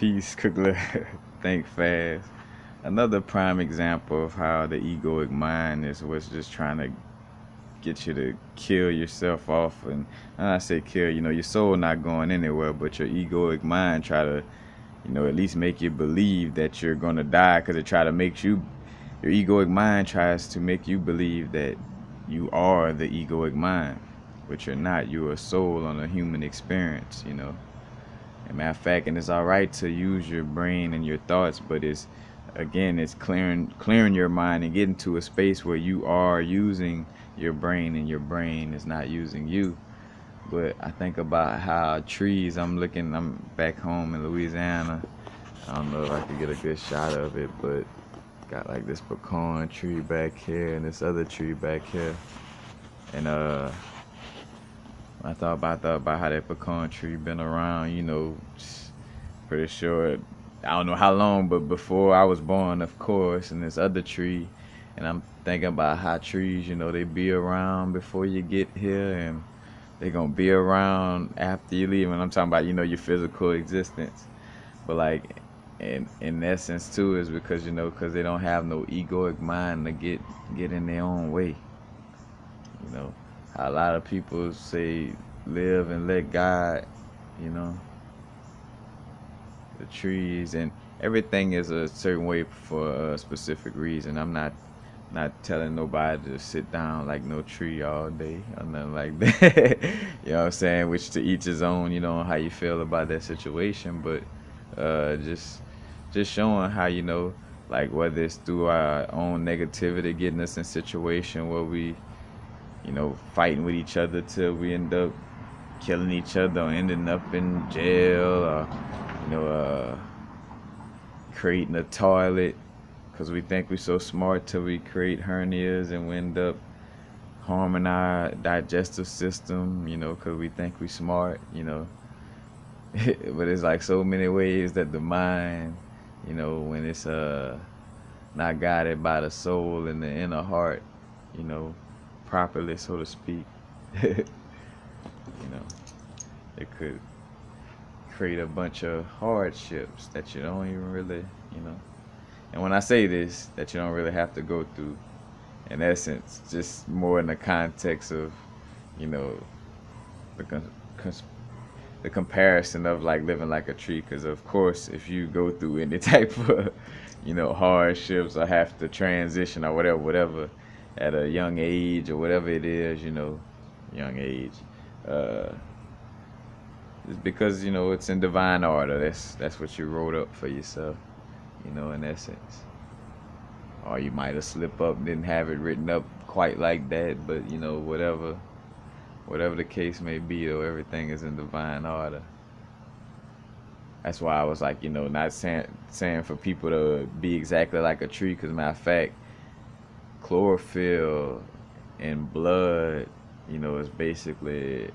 Peace, Cookler. Think fast. Another prime example of how the egoic mind is what's just trying to get you to kill yourself off. And when I say kill, your soul not going anywhere, but your egoic mind try to, at least make you believe that you're gonna die, because it try to make you, your egoic mind tries to make you believe that you are the egoic mind, but you're not. You're a soul on a human experience. And matter of fact, and it's all right to use your brain and your thoughts, but it's clearing your mind and getting to a space where you are using your brain and your brain is not using you. But I think about how trees. I'm back home in Louisiana. I don't know if I could get a good shot of it, but got like this pecan tree back here and this other tree back here. And I thought about how that pecan tree been around, pretty sure, I don't know how long, but before I was born, of course. And this other tree, and I'm thinking about how trees, they be around before you get here, and they gonna be around after you leave. And I'm talking about, your physical existence. But like, in essence too, is because, because they don't have no egoic mind to get in their own way. You know, how a lot of people say live and let God, you know, the trees and everything is a certain way for a specific reason. I'm not telling nobody to sit down like no tree all day or nothing like that. You know what I'm saying? Which to each his own, how you feel about that situation. But just showing how, like whether it's through our own negativity getting us in a situation where we, fighting with each other till we end up killing each other or ending up in jail, or you know, creating a toilet because we think we're so smart till we create hernias and we end up harming our digestive system, because we think we're smart. But it's like so many ways that the mind, when it's not guided by the soul and the inner heart, you know, properly, so to speak, know, it could create a bunch of hardships that you don't even really, you know. And when I say this, that you don't really have to go through, in essence, just more in the context of, you know, the the comparison of like living like a tree. Because of course, if you go through any type of, hardships or have to transition or whatever, at a young age or whatever it is, young age, uh, it's because it's in divine order. That's what you wrote up for yourself, in essence. Or you might have slipped up, didn't have it written up quite like that, but whatever the case may be, though, everything is in divine order. That's why I was like, not saying for people to be exactly like a tree, because matter of fact, chlorophyll in blood, is basically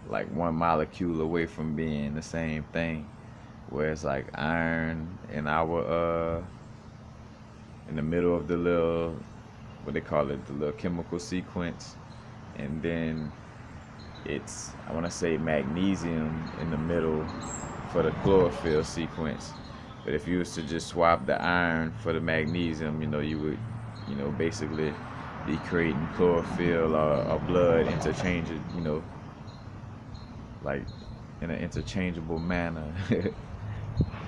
like one molecule away from being the same thing. Whereas like iron in our in the middle of the little, what they call it, the little chemical sequence, and then it's, I want to say, magnesium in the middle for the chlorophyll sequence. But if you was to just swap the iron for the magnesium, you would, basically be creating chlorophyll or blood interchanges, like in an interchangeable manner.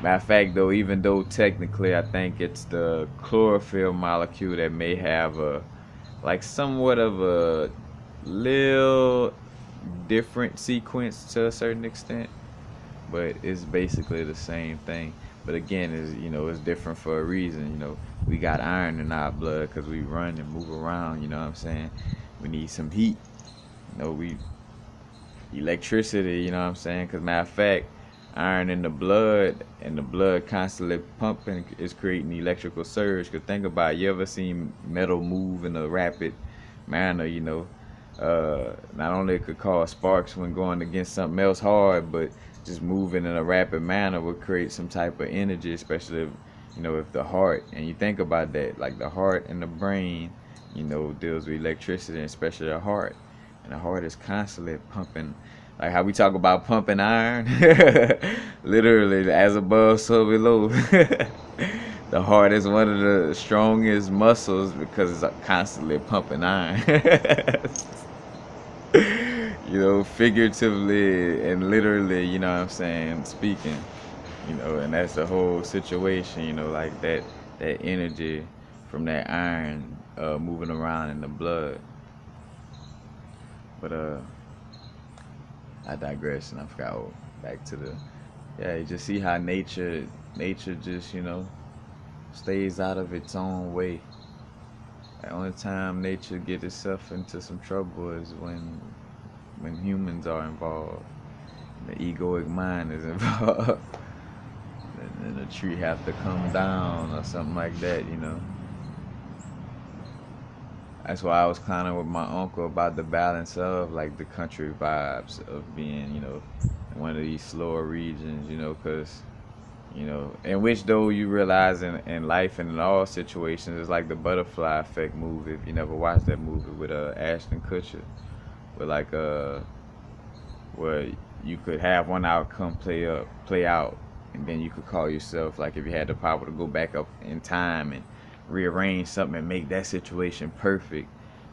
Matter of fact, though, even though technically I think it's the chlorophyll molecule that may have a, like, somewhat of a little different sequence to a certain extent, but it's basically the same thing. But again, it's different for a reason. We got iron in our blood because we run and move around. You know what I'm saying? We need some heat. We electricity. You know what I'm saying? Because matter of fact, iron in the blood and the blood constantly pumping is creating electrical surge. Because think about it, you ever seen metal move in a rapid manner? Not only it could cause sparks when going against something else hard, but just moving in a rapid manner would create some type of energy, especially if the heart, and you think about that, like the heart and the brain, deals with electricity, especially the heart. And the heart is constantly pumping Like how we talk about pumping iron, literally as above, so below. The heart is one of the strongest muscles because it's constantly pumping iron. Figuratively and literally, what I'm saying, speaking, and that's the whole situation, like that energy from that iron moving around in the blood. But I digress and I forgot. Back to the yeah, you just see how nature just stays out of its own way. The only time nature get itself into some trouble is when humans are involved, the egoic mind is involved, and the tree have to come down or something like that. That's why I was kind of with my uncle about the balance of like the country vibes of being, in one of these slower regions, because in which though you realize in life and in all situations, it's like the butterfly effect movie. If you never watched that movie with Ashton Kutcher, with like where you could have one outcome play out, and then you could call yourself, like if you had the power to go back up in time and rearrange something and make that situation perfect,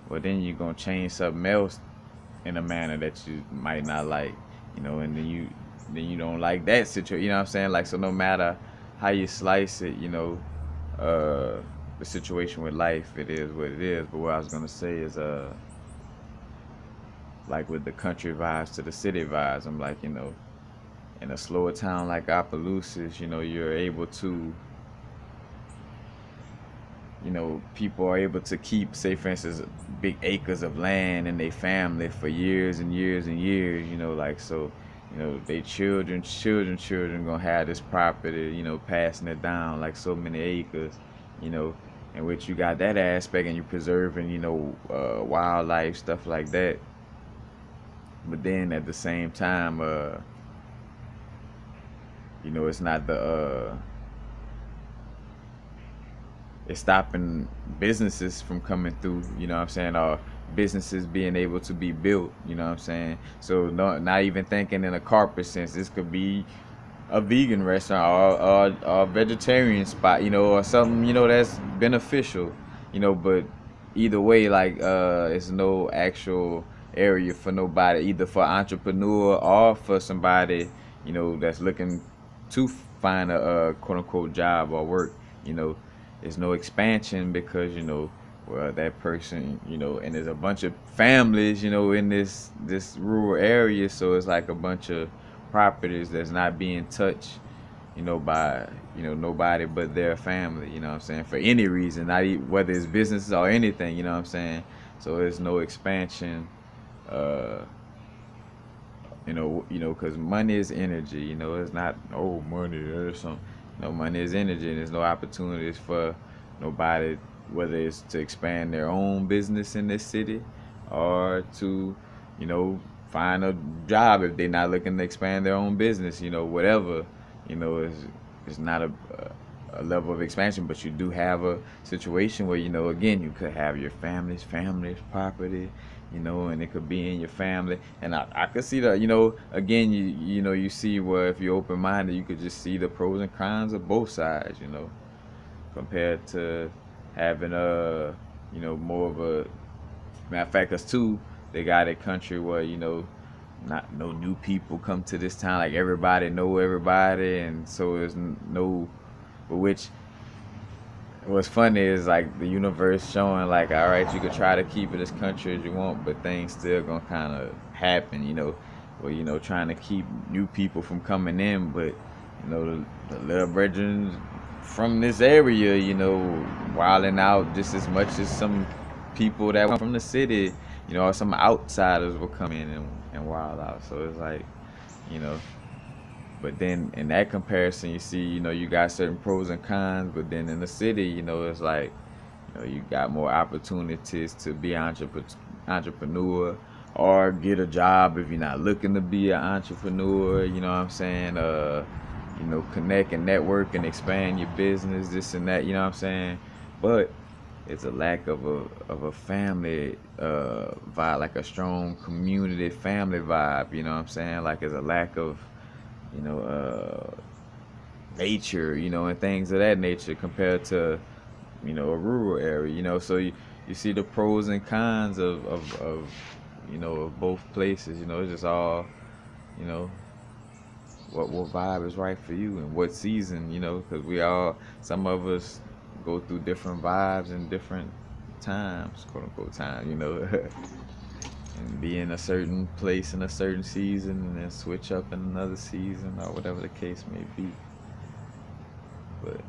well then you're gonna change something else in a manner that you might not like, and then you don't like that situation. You know what I'm saying? Like, so no matter how you slice it, the situation with life, it is what it is. But what I was gonna say is like with the country vibes to the city vibes, I'm like, in a slower town like Opelousas, you're able to, people are able to keep, say for instance, big acres of land in their family for years and years and years, like, so, they children gonna have this property, passing it down like so many acres, in which you got that aspect and you preserving, wildlife, stuff like that. But then at the same time, it's not it's stopping businesses from coming through, you know what I'm saying, or businesses being able to be built, you know what I'm saying. So not even thinking in a corporate sense, this could be a vegan restaurant or a vegetarian spot, or something, that's beneficial, but either way, like it's no actual area for nobody, either for entrepreneur or for somebody, that's looking to find a quote unquote job or work, there's no expansion because well, that person, and there's a bunch of families, in this rural area, so it's like a bunch of properties that's not being touched, by nobody but their family, you know what I'm saying, for any reason, not even, whether it's businesses or anything, you know what I'm saying. So there's no expansion, uh, because money is energy, it's not, oh, money or something. Money is energy, and there's no opportunities for nobody, whether it's to expand their own business in this city or to, find a job if they're not looking to expand their own business, whatever, it's not a level of expansion, but you do have a situation where, again, you could have your family's property, and it could be in your family. And I could see that, again, you see where if you're open-minded, you could just see the pros and cons of both sides, compared to having more of a, matter of fact, us too, they got a country where, not no new people come to this town, like everybody know everybody, and so there's no, but which, what's funny is like the universe showing like, all right, you could try to keep it as country as you want, but things still gonna kind of happen, or trying to keep new people from coming in, but the little brethren from this area, wilding out just as much as some people that were from the city, or some outsiders will come in and wild out. So it's like, you know, but then in that comparison, you see, you got certain pros and cons, but then in the city, it's like, you got more opportunities to be entrepreneur or get a job if you're not looking to be an entrepreneur, you know what I'm saying? Connect and network and expand your business, this and that, you know what I'm saying? But It's a lack of a family vibe, like a strong community family vibe. You know what I'm saying? Like it's a lack of, you know, nature, you know, and things of that nature compared to, you know, a rural area. You know, so you see the pros and cons of you know, of both places. You know, it's just all, you know, what vibe is right for you and what season, you know, because we all, some of us go through different vibes and different times, quote unquote time, you know, and be in a certain place in a certain season and then switch up in another season or whatever the case may be. But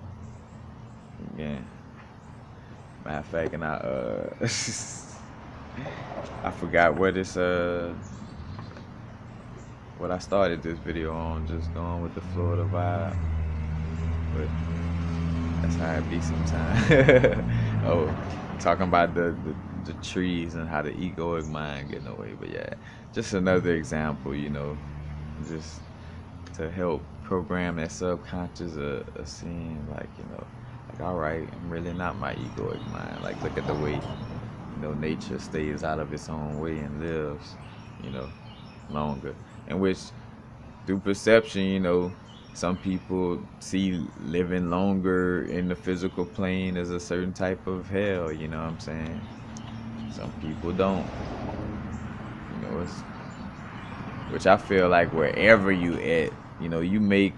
again, matter of fact, and I forgot what I started this video on, just going with the Florida vibe. But that's how it be sometimes. Oh, talking about the trees and how the egoic mind getting away. But yeah, just another example, you know, just to help program that subconscious of seeing, like, you know, like, all right, I'm really not my egoic mind. Like, look at the way, you know, nature stays out of its own way and lives, you know, longer. In which, through perception, you know, some people see living longer in the physical plane as a certain type of hell, you know what I'm saying? Some people don't. You know, it's, which I feel like wherever you at, you know, you make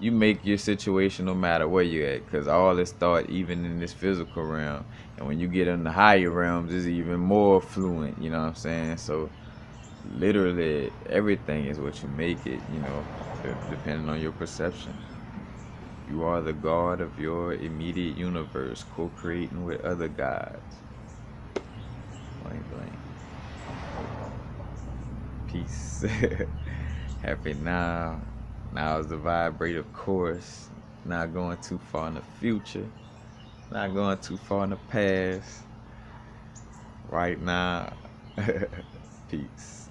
your situation no matter where you at, because all is thought even in this physical realm. And when you get in the higher realms, it's even more fluent, you know what I'm saying? So literally everything is what you make it, you know, depending on your perception. You are the god of your immediate universe, co-creating with other gods. Blank, blank. Peace. Happy now. Now is the vibrative course. Not going too far in the future. Not going too far in the past. Right now. Peace.